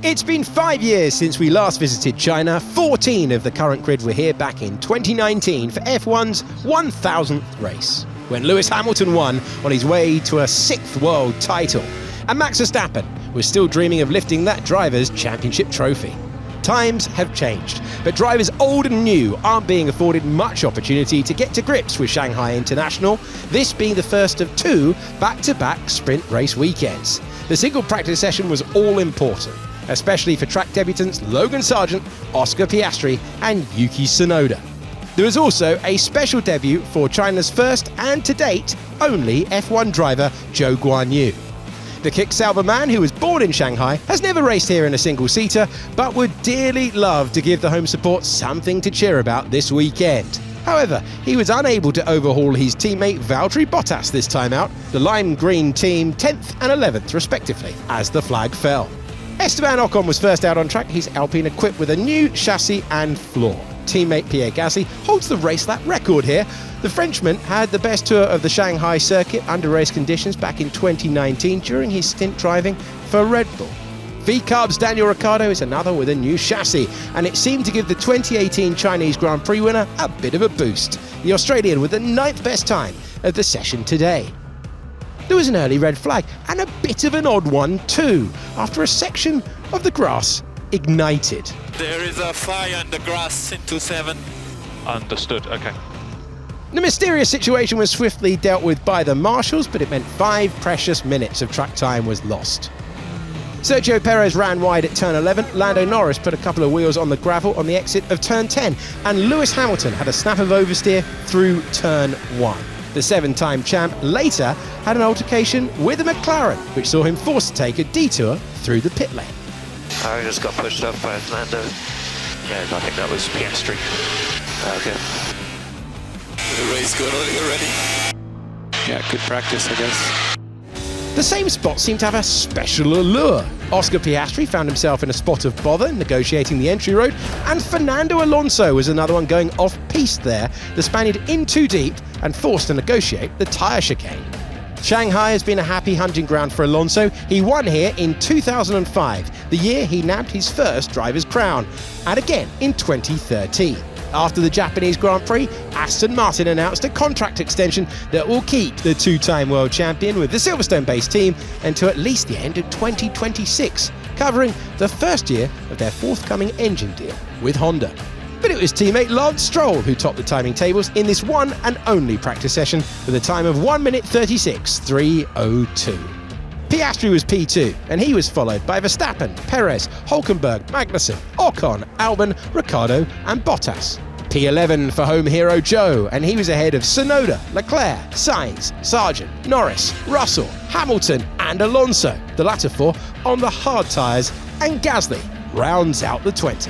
It's been 5 years since we last visited China. 14 of the current grid were here back in 2019 for F1's 1000th race, when Lewis Hamilton won on his way to a 6th world title, and Max Verstappen was still dreaming of lifting that driver's championship trophy. Times have changed, but drivers old and new aren't being afforded much opportunity to get to grips with Shanghai International, this being the first of 2 back-to-back sprint race weekends. The single practice session was all important, especially for track debutants Logan Sargent, Oscar Piastri and Yuki Tsunoda. There was also a special debut for China's first and to date only F1 driver Zhou Guanyu. The Kick-Sauber man, who was born in Shanghai, has never raced here in a single-seater, but would dearly love to give the home support something to cheer about this weekend. However, he was unable to overhaul his teammate Valtteri Bottas this time out, the lime green team 10th and 11th respectively, as the flag fell. Esteban Ocon was first out on track, his Alpine equipped with a new chassis and floor. Teammate Pierre Gasly holds the race lap record here. The Frenchman had the best tour of the Shanghai circuit under race conditions back in 2019 during his stint driving for Red Bull. V-Carb's Daniel Ricciardo is another with a new chassis, and it seemed to give the 2018 Chinese Grand Prix winner a bit of a boost. The Australian with the 9th best time of the session today. There was an early red flag, and a bit of an odd one too, after a section of the grass ignited. There is a fire in the grass in 27. Understood, okay. The mysterious situation was swiftly dealt with by the marshals, but it meant 5 precious minutes of track time was lost. Sergio Perez ran wide at turn 11, Lando Norris put a couple of wheels on the gravel on the exit of turn 10, and Lewis Hamilton had a snap of oversteer through turn 1. The 7-time champ later had an altercation with a McLaren, which saw him forced to take a detour through the pit lane. I just got pushed up by Lando. Yeah, I think that was Piastri. Okay. The race going on already. Yeah, good practice, I guess. The same spot seemed to have a special allure. Oscar Piastri found himself in a spot of bother negotiating the entry road, and Fernando Alonso was another one going off-piste there, the Spaniard in too deep and forced to negotiate the tyre chicane. Shanghai has been a happy hunting ground for Alonso. He won here in 2005, the year he nabbed his first driver's crown, and again in 2013. After the Japanese Grand Prix, Aston Martin announced a contract extension that will keep the 2-time world champion with the Silverstone-based team until at least the end of 2026, covering the first year of their forthcoming engine deal with Honda. But it was teammate Lance Stroll who topped the timing tables in this one and only practice session with a time of 1 minute 36.302. Piastri was P2, and he was followed by Verstappen, Perez, Hülkenberg, Magnussen, Ocon, Albon, Ricciardo and Bottas. P11 for home hero Zhou, and he was ahead of Tsunoda, Leclerc, Sainz, Sargent, Norris, Russell, Hamilton and Alonso, the latter 4 on the hard tyres, and Gasly rounds out the 20.